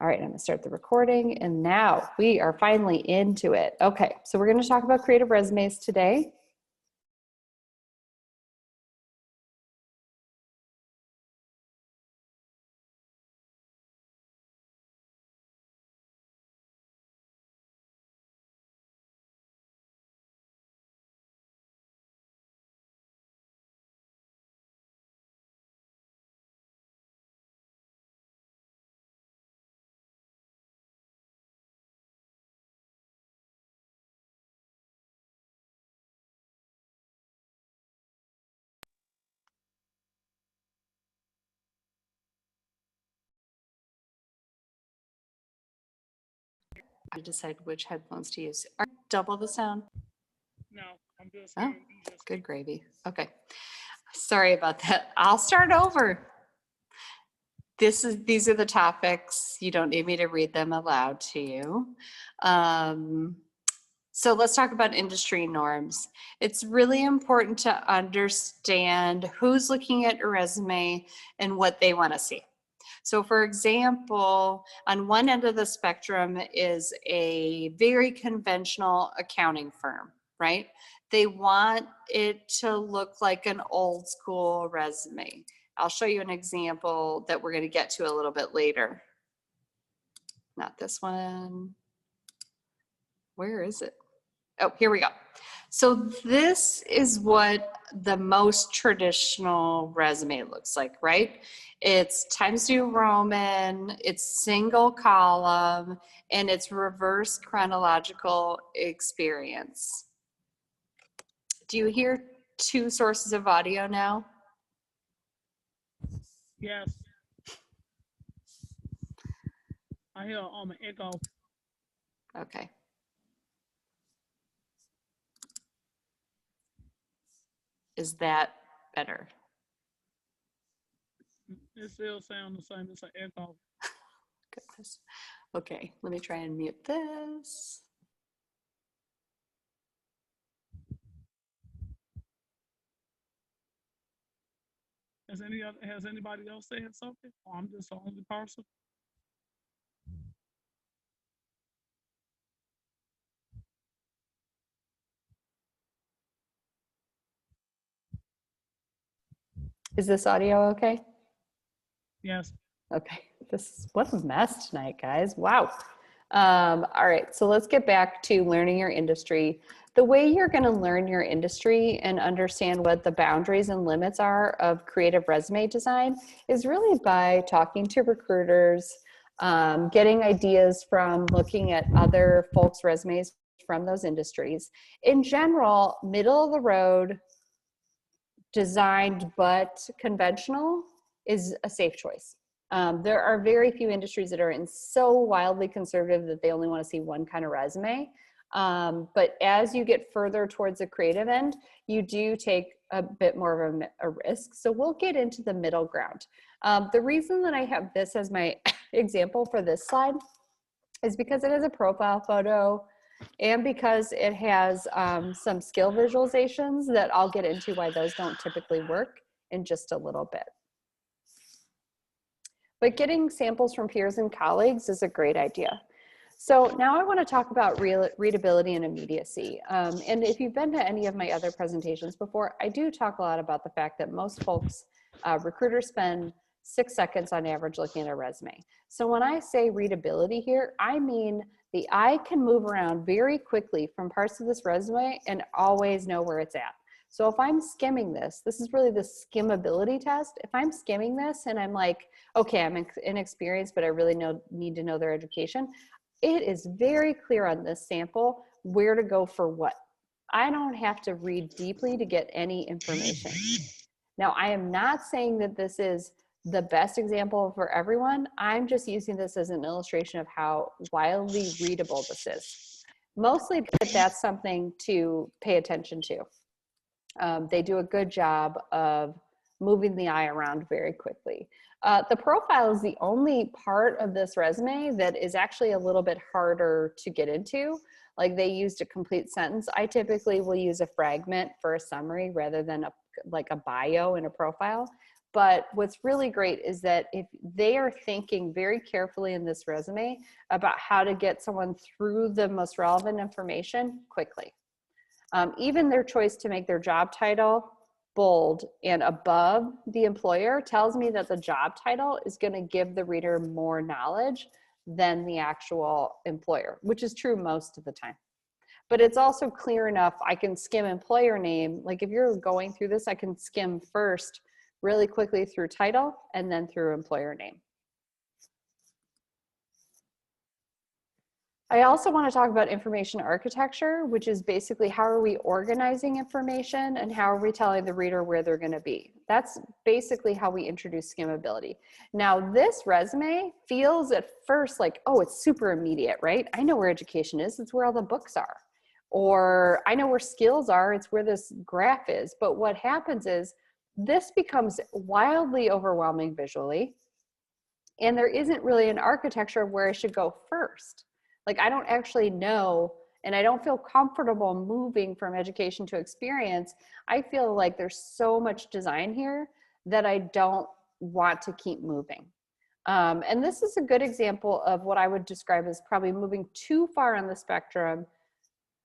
All right, I'm gonna start the recording, and now we are finally into it. Okay, so we're gonna talk about creative resumes today. I decide which headphones to use. Are double the sound? No, I'm just Oh, just good gravy. Okay, sorry about that. I'll start over. These are the topics. You don't need me to read them aloud to you. So let's talk about industry norms. It's really important to understand who's looking at your resume and what they want to see. So for example, on one end of the spectrum is a very conventional accounting firm, right? They want it to look like an old school resume. I'll show you an example that we're going to get to a little bit later. Not this one. Where is it? Oh, here we go. So this is what the most traditional resume looks like, right? It's Times New Roman, it's single column, and it's reverse chronological experience. Do you hear two sources of audio now? yes. I hear an echo. Okay. Is that better? It still sounds the same. It's an echo. Goodness. Okay, let me try and mute this. Has anybody else said something? Or I'm just the only person? Is this audio okay? Yes. Okay, what a mess tonight, guys. Wow. All right, so let's get back to learning your industry. The way you're going to learn your industry and understand what the boundaries and limits are of creative resume design is really by talking to recruiters, getting ideas from looking at other folks' resumes from those industries. In general, middle of the road, designed but conventional is a safe choice. There are very few industries that are so wildly conservative that they only want to see one kind of resume. But as you get further towards the creative end, you do take a bit more of a risk. So we'll get into the middle ground. The reason that I have this as my example for this slide is because it is a profile photo and because it has some skill visualizations that I'll get into why those don't typically work in just a little bit. But getting samples from peers and colleagues is a great idea. So now I want to talk about readability and immediacy. And if you've been to any of my other presentations before, I do talk a lot about the fact that most folks, recruiters spend 6 seconds on average looking at a resume. So when I say readability here, I mean the eye can move around very quickly from parts of this resume and always know where it's at. So if I'm skimming this is really the skimmability test. If I'm skimming this and I'm like, okay, I'm inexperienced, but I really need to know their education, it is very clear on this sample where to go for what. I don't have to read deeply to get any information. Now, I am not saying that this is the best example for everyone. I'm just using this as an illustration of how wildly readable this is. Mostly because that's something to pay attention to. They do a good job of moving the eye around very quickly. The profile is the only part of this resume that is actually a little bit harder to get into. Like they used a complete sentence. I typically will use a fragment for a summary rather than like a bio in a profile. But what's really great is that if they are thinking very carefully in this resume about how to get someone through the most relevant information quickly. Even their choice to make their job title bold and above the employer tells me that the job title is going to give the reader more knowledge than the actual employer, which is true most of the time. But it's also clear enough, I can skim employer name. Like if you're going through this, I can skim first really quickly through title and then through employer name. I also want to talk about information architecture, which is basically how are we organizing information and how are we telling the reader where they're going to be. That's basically how we introduce skimmability. Now, this resume feels at first like, oh, it's super immediate, right? I know where education is. It's where all the books are. Or I know where skills are. It's where this graph is. But what happens is this becomes wildly overwhelming visually. And there isn't really an architecture of where I should go first. Like I don't actually know, and I don't feel comfortable moving from education to experience. I feel like there's so much design here that I don't want to keep moving. And this is a good example of what I would describe as probably moving too far on the spectrum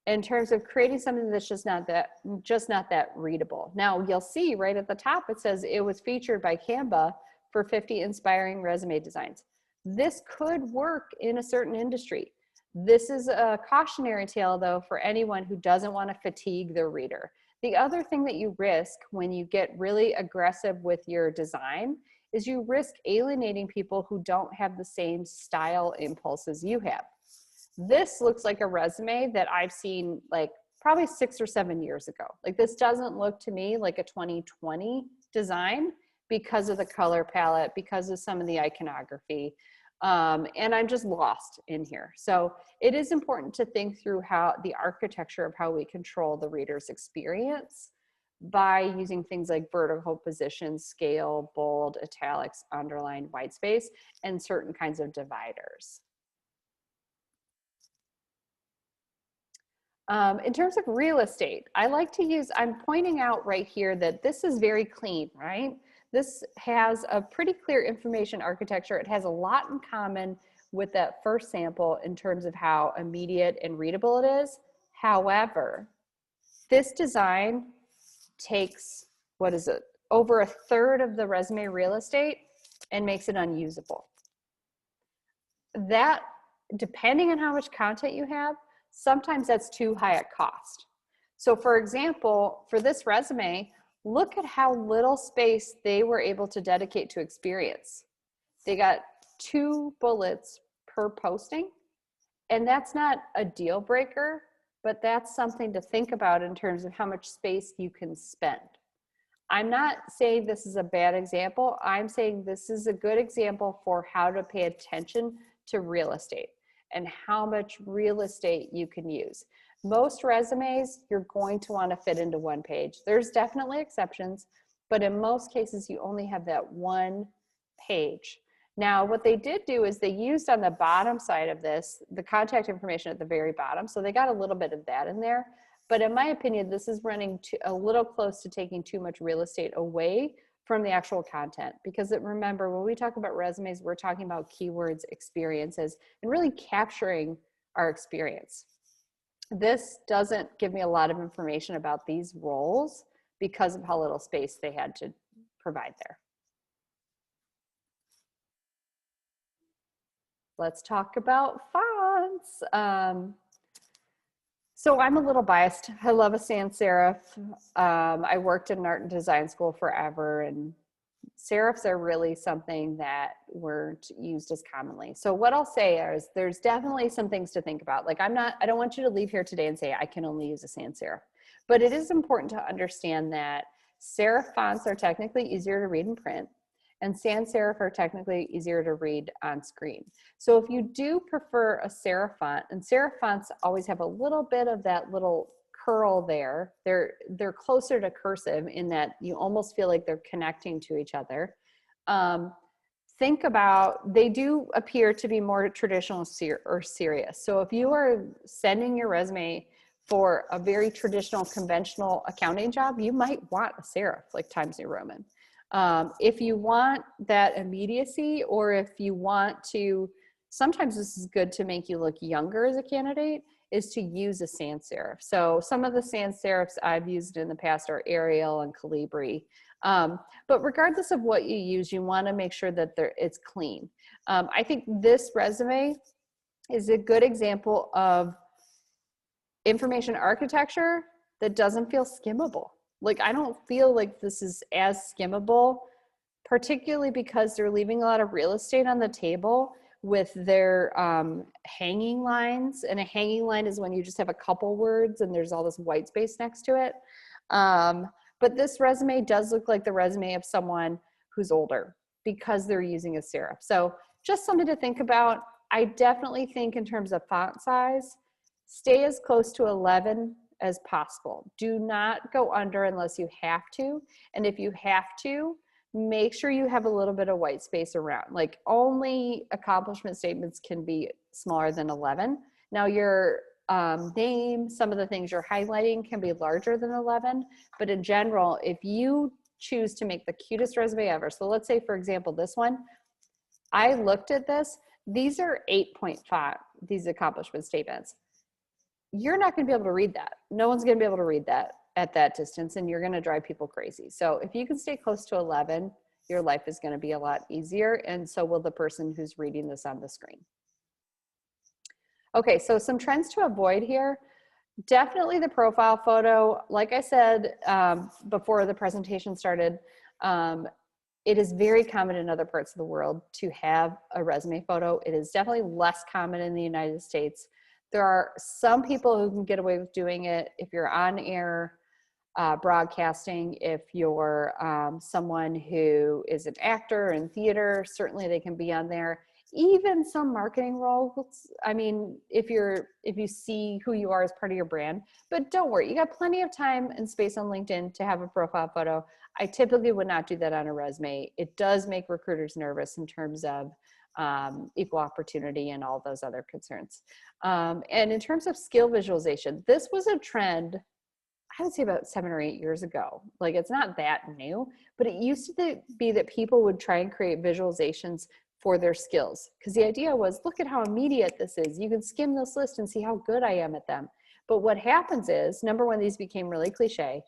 in terms of creating something that's just not that readable. Now you'll see right at the top, it says it was featured by Canva for 50 inspiring resume designs. This could work in a certain industry. This is a cautionary tale though for anyone who doesn't want to fatigue their reader. The other thing that you risk when you get really aggressive with your design is you risk alienating people who don't have the same style impulses you have. This looks like a resume that I've seen like probably 6 or 7 years ago. Like this doesn't look to me like a 2020 design because of the color palette, because of some of the iconography. And I'm just lost in here. So it is important to think through how the architecture of how we control the reader's experience by using things like vertical position, scale, bold, italics, underline, white space, and certain kinds of dividers. In terms of real estate, I like to use, I'm pointing out right here that this is very clean, right? This has a pretty clear information architecture. It has a lot in common with that first sample in terms of how immediate and readable it is. However, this design takes, what is it, over a third of the resume real estate and makes it unusable. That, depending on how much content you have, sometimes that's too high a cost. So for example, for this resume, look at how little space they were able to dedicate to experience. They got 2 bullets per posting, and that's not a deal breaker, but that's something to think about in terms of how much space you can spend. I'm not saying this is a bad example. I'm saying this is a good example for how to pay attention to real estate and how much real estate you can use. Most resumes, you're going to want to fit into 1 page. There's definitely exceptions, but in most cases, you only have that 1 page. Now, what they did do is they used on the bottom side of this, the contact information at the very bottom. So they got a little bit of that in there. But in my opinion, this is running a little close to taking too much real estate away from the actual content. Because remember, when we talk about resumes, we're talking about keywords, experiences, and really capturing our experience. This doesn't give me a lot of information about these roles because of how little space they had to provide there. Let's talk about fonts. So I'm a little biased. I love a sans serif. I worked in an art and design school forever, and serifs are really something that weren't used as commonly. So what I'll say is there's definitely some things to think about. Like I don't want you to leave here today and say, I can only use a sans serif. But it is important to understand that serif fonts are technically easier to read in print, and sans serif are technically easier to read on screen. So if you do prefer a serif font, and serif fonts always have a little bit of that little curl there, they're closer to cursive in that you almost feel like they're connecting to each other. Think about, they do appear to be more traditional or serious. So if you are sending your resume for a very traditional, conventional accounting job, you might want a serif like Times New Roman. If you want that immediacy, or if you want to, sometimes this is good to make you look younger as a candidate, is to use a sans serif. So some of the sans serifs I've used in the past are Arial and Calibri. But regardless of what you use, you want to make sure that it's clean. I think this resume is a good example of information architecture that doesn't feel skimmable. Like, I don't feel like this is as skimmable, particularly because they're leaving a lot of real estate on the table with their hanging lines. And a hanging line is when you just have a couple words and there's all this white space next to it. But this resume does look like the resume of someone who's older because they're using a serif. So just something to think about. I definitely think in terms of font size, stay as close to 11 as possible. Do not go under unless you have to. And if you have to, make sure you have a little bit of white space around. Like, only accomplishment statements can be smaller than 11. Now your name, some of the things you're highlighting can be larger than 11, but in general, if you choose to make the cutest resume ever, so let's say, for example, this one, I looked at this, these are 8-point font, these accomplishment statements. You're not going to be able to read that. No one's going to be able to read that at that distance, and you're going to drive people crazy. So if you can stay close to 11, your life is going to be a lot easier, and so will the person who's reading this on the screen. Okay, so some trends to avoid here. Definitely the profile photo. Like I said before the presentation started, it is very common in other parts of the world to have a resume photo. It is definitely less common in the United States. There are some people who can get away with doing it if you're on air broadcasting, if you're someone who is an actor in theater, certainly they can be on there. Even some marketing roles, I mean, if you see who you are as part of your brand, but don't worry, you got plenty of time and space on LinkedIn to have a profile photo. I typically would not do that on a resume. It does make recruiters nervous in terms of equal opportunity and all those other concerns. And in terms of skill visualization, this was a trend, I would say about 7 or 8 years ago. Like, it's not that new, but it used to be that people would try and create visualizations for their skills. Because the idea was, look at how immediate this is. You can skim this list and see how good I am at them. But what happens is, number one, these became really cliche.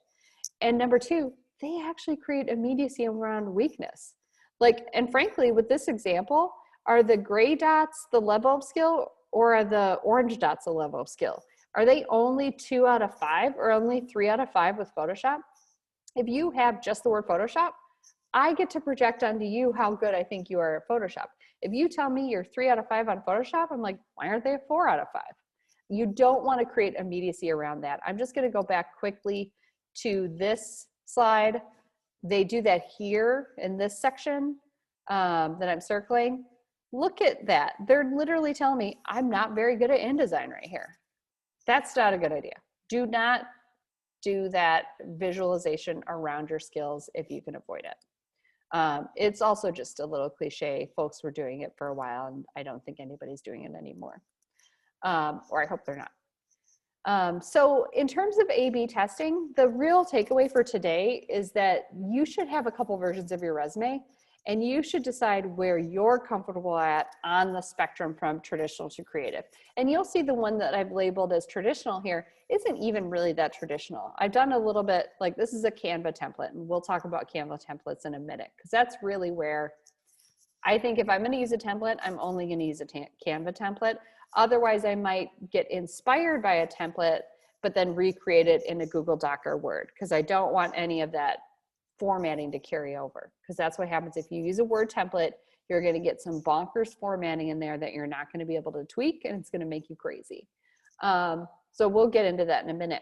And number two, they actually create immediacy around weakness. Like, and frankly, with this example, are the gray dots the level of skill, or are the orange dots a level of skill? Are they only 2 out of 5 or only 3 out of 5 with Photoshop? If you have just the word Photoshop, I get to project onto you how good I think you are at Photoshop. If you tell me you're 3 out of 5 on Photoshop, I'm like, why aren't they 4 out of 5? You don't want to create immediacy around that. I'm just going to go back quickly to this slide. They do that here in this section that I'm circling. Look at that. They're literally telling me I'm not very good at InDesign right here. That's not a good idea. Do not do that visualization around your skills if you can avoid it. It's also just a little cliche. Folks were doing it for a while, and I don't think anybody's doing it anymore. Or I hope they're not. So in terms of A/B testing, the real takeaway for today is that you should have a couple versions of your resume, and you should decide where you're comfortable at on the spectrum from traditional to creative. And you'll see the one that I've labeled as traditional here isn't even really that traditional. I've done a little bit, like, this is a Canva template, and we'll talk about Canva templates in a minute, because that's really where I think if I'm going to use a template, I'm only going to use a Canva template. Otherwise, I might get inspired by a template, but then recreate it in a Google Doc or Word, because I don't want any of that formatting to carry over, because that's what happens if you use a Word template. You're going to get some bonkers formatting in there that you're not going to be able to tweak, and it's going to make you crazy. So we'll get into that in a minute.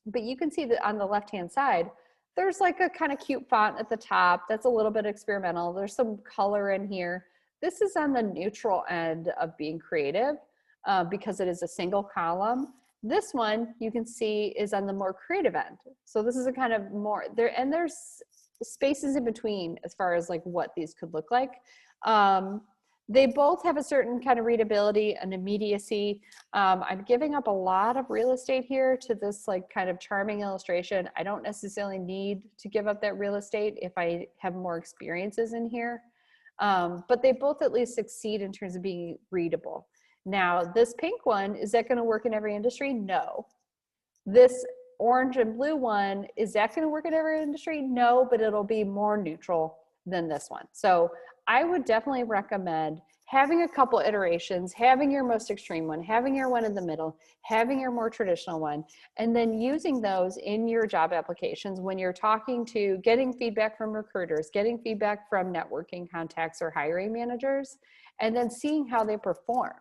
But you can see that on the left-hand side, there's like a kind of cute font at the top that's a little bit experimental. There's some color in here. This is on the neutral end of being creative because it is a single column. This one you can see is on the more creative end. So this is a kind of more there, and there's spaces in between as far as like what these could look like. They both have a certain kind of readability and immediacy. I'm giving up a lot of real estate here to this like kind of charming illustration. I don't necessarily need to give up that real estate if I have more experiences in here. But they both at least succeed in terms of being readable. Now, this pink one, is that going to work in every industry? No. This orange and blue one, is that going to work in every industry? No, but it'll be more neutral than this one. So I would definitely recommend having a couple iterations, having your most extreme one, having your one in the middle, having your more traditional one, and then using those in your job applications when you're talking to, getting feedback from recruiters, getting feedback from networking contacts or hiring managers, and then seeing how they perform.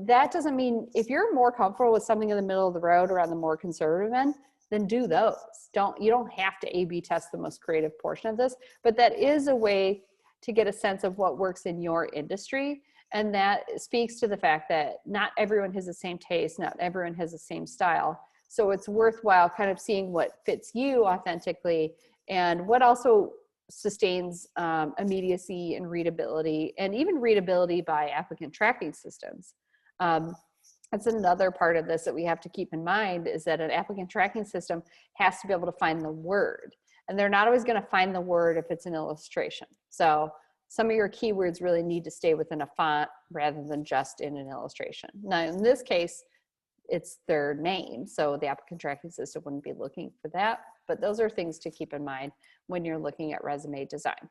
That doesn't mean if you're more comfortable with something in the middle of the road or on the more conservative end, then do those. You don't have to A/B test the most creative portion of this, but that is a way to get a sense of what works in your industry. And that speaks to the fact that not everyone has the same taste, not everyone has the same style. So it's worthwhile kind of seeing what fits you authentically and what also sustains immediacy and readability, and even readability by applicant tracking systems. That's another part of this that we have to keep in mind, is that an applicant tracking system has to be able to find the word. And they're not always going to find the word if it's an illustration. So some of your keywords really need to stay within a font rather than just in an illustration. Now, in this case, it's their name, so the applicant tracking system wouldn't be looking for that. But those are things to keep in mind when you're looking at resume design.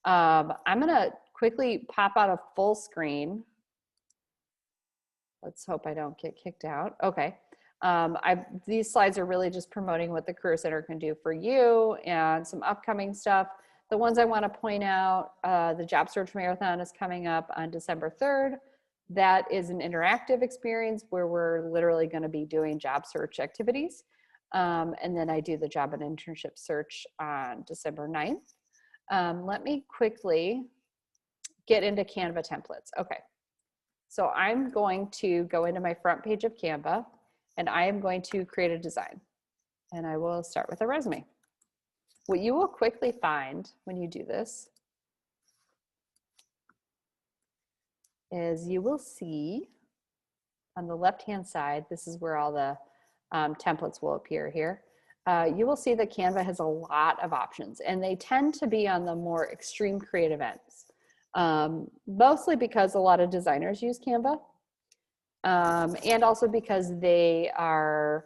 I'm going to quickly pop out of full screen. Let's hope I don't get kicked out. Okay. These slides are really just promoting what the Career Center can do for you and some upcoming stuff. The ones I want to point out, the Job Search Marathon is coming up on December 3rd. That is an interactive experience where we're literally going to be doing job search activities. And then I do the job and internship search on December 9th. Let me quickly get into Canva templates. Okay. So I'm going to go into my front page of Canva and I am going to create a design. And I will start with a resume. What you will quickly find when you do this is you will see on the left-hand side, this is where all the templates will appear here. You will see that Canva has a lot of options, and they tend to be on the more extreme creative ends. Mostly because a lot of designers use Canva, and also because they are,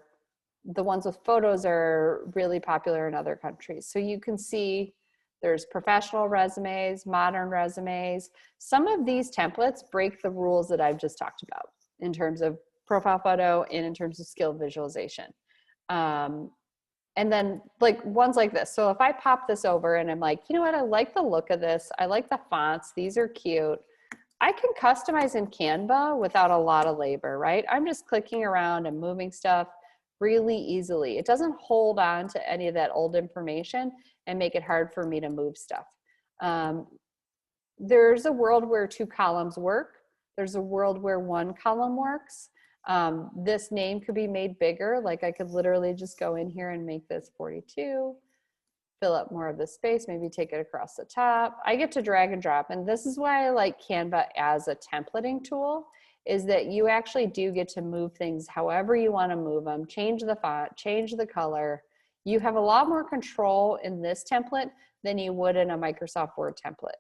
the ones with photos are really popular in other countries. So you can see there's professional resumes, modern resumes. Some of these templates break the rules that I've just talked about in terms of profile photo and in terms of skill visualization. And then like ones like this. So if I pop this over and I'm like, you know what, I like the look of this. I like the fonts. These are cute. I can customize in Canva without a lot of labor, right? I'm just clicking around and moving stuff really easily. It doesn't hold on to any of that old information and make it hard for me to move stuff. There's a world where 2 columns work. There's a world where 1 column works. This name could be made bigger. Like I could literally just go in here and make this 42, fill up more of the space, maybe take it across the top. I get to drag and drop. And this is why I like Canva as a templating tool, is that you actually do get to move things however you want to move them, change the font, change the color. You have a lot more control in this template than you would in a Microsoft Word template.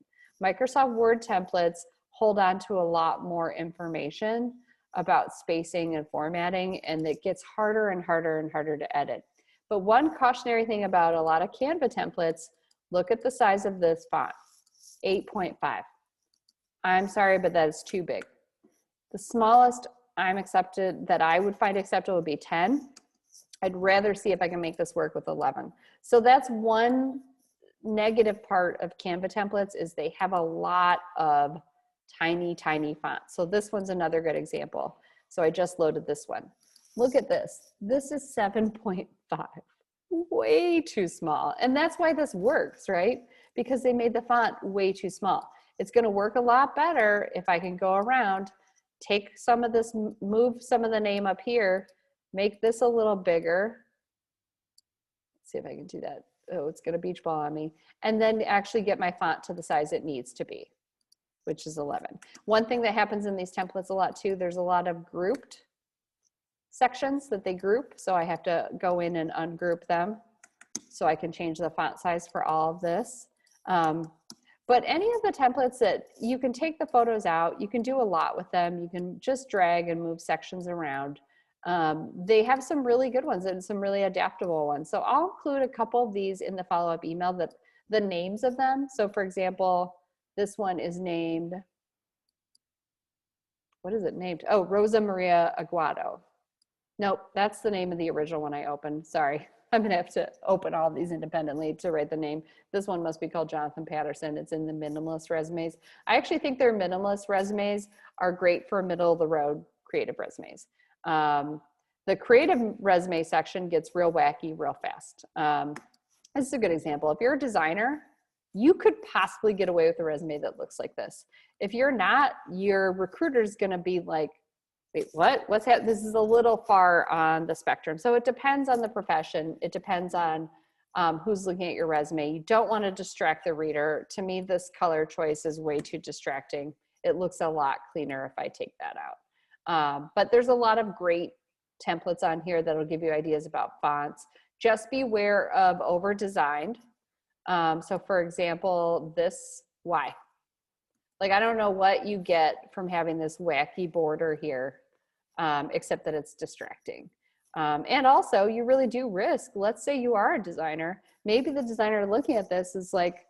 Microsoft Word templates hold on to a lot more information about spacing and formatting, and it gets harder and harder and harder to edit. But one cautionary thing about a lot of Canva templates, look at the size of this font, 8.5. I'm sorry, but that is too big. The smallest that I would find acceptable would be 10. I'd rather see if I can make this work with 11. So that's one negative part of Canva templates, is they have a lot of tiny, tiny fonts. So this one's another good example. So I just loaded this one. Look at this. This is 7.5, way too small. And that's why this works, right? Because they made the font way too small. It's going to work a lot better if I can go around, take some of this, move some of the name up here, make this a little bigger. Let's see if I can do that. Oh, it's going to beach ball on me. And then actually get my font to the size it needs to be. which is 11. One thing that happens in these templates a lot too, there's a lot of grouped sections that they group. So I have to go in and ungroup them so I can change the font size for all of this. But any of the templates that you can take the photos out, you can do a lot with them. You can just drag and move sections around. They have some really good ones and some really adaptable ones. So I'll include a couple of these in the follow-up email, that the names of them. So for example, this one is named, what is it named? Oh, Rosa Maria Aguado. Nope, that's the name of the original one I opened. Sorry, I'm gonna have to open all of these independently to write the name. This one must be called Jonathan Patterson. It's in the minimalist resumes. I actually think their minimalist resumes are great for middle of the road creative resumes. The creative resume section gets real wacky real fast. This is a good example. If you're a designer, you could possibly get away with a resume that looks like this. If you're not, your recruiter's gonna be like, wait, what? What's that? This is a little far on the spectrum. So it depends on the profession. It depends on who's looking at your resume. You don't want to distract the reader. To me, this color choice is way too distracting. It looks a lot cleaner if I take that out. But there's a lot of great templates on here that'll give you ideas about fonts. Just beware of over-designed. So for example, this, why? Like, I don't know what you get from having this wacky border here, except that it's distracting. And also, you really do risk, let's say you are a designer, maybe the designer looking at this is like,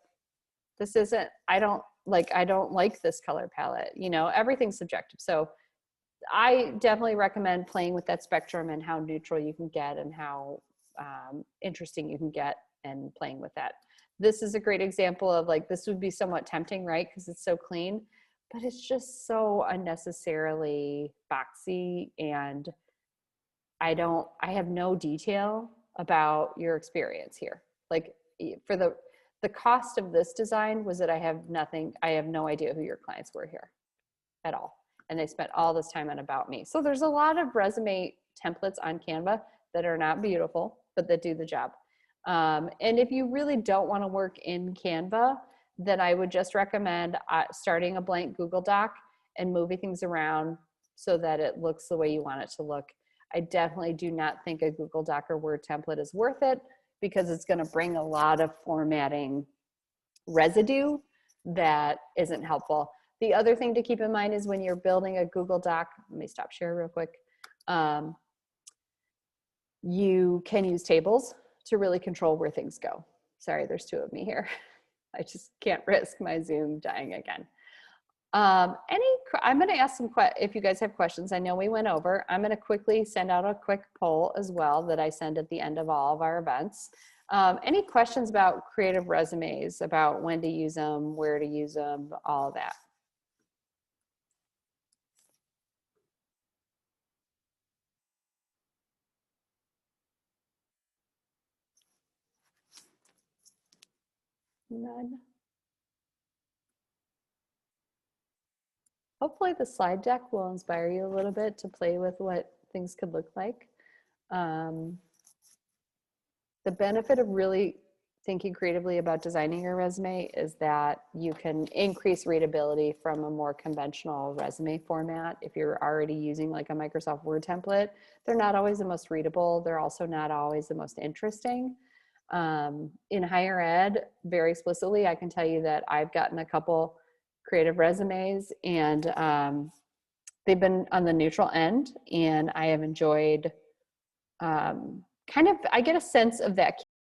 this isn't, I don't like this color palette, you know, everything's subjective. So I definitely recommend playing with that spectrum and how neutral you can get and how interesting you can get and playing with that. This is a great example of like, this would be somewhat tempting, right? Because it's so clean, but it's just so unnecessarily boxy, and I have no detail about your experience here. Like, for the cost of this design was that I have no idea who your clients were here at all. And they spent all this time on About Me. So there's a lot of resume templates on Canva that are not beautiful, but that do the job. And if you really don't want to work in Canva, then I would just recommend starting a blank Google Doc and moving things around so that it looks the way you want it to look. I definitely do not think a Google Doc or Word template is worth it, because it's going to bring a lot of formatting residue that isn't helpful. The other thing to keep in mind is when you're building a Google Doc, let me stop share real quick. You can use tables to really control where things go. Sorry, there's two of me here. I just can't risk my Zoom dying again. I'm gonna ask if you guys have questions. I know we went over. I'm gonna quickly send out a quick poll as well that I send at the end of all of our events. Any questions about creative resumes, about when to use them, where to use them, all of that? None. Hopefully the slide deck will inspire you a little bit to play with what things could look like. The benefit of really thinking creatively about designing your resume is that you can increase readability from a more conventional resume format. If you're already using like a Microsoft Word template, they're not always the most readable. They're also not always the most interesting. In higher ed, very explicitly, I can tell you that I've gotten a couple creative resumes, and they've been on the neutral end, and I have enjoyed I get a sense of that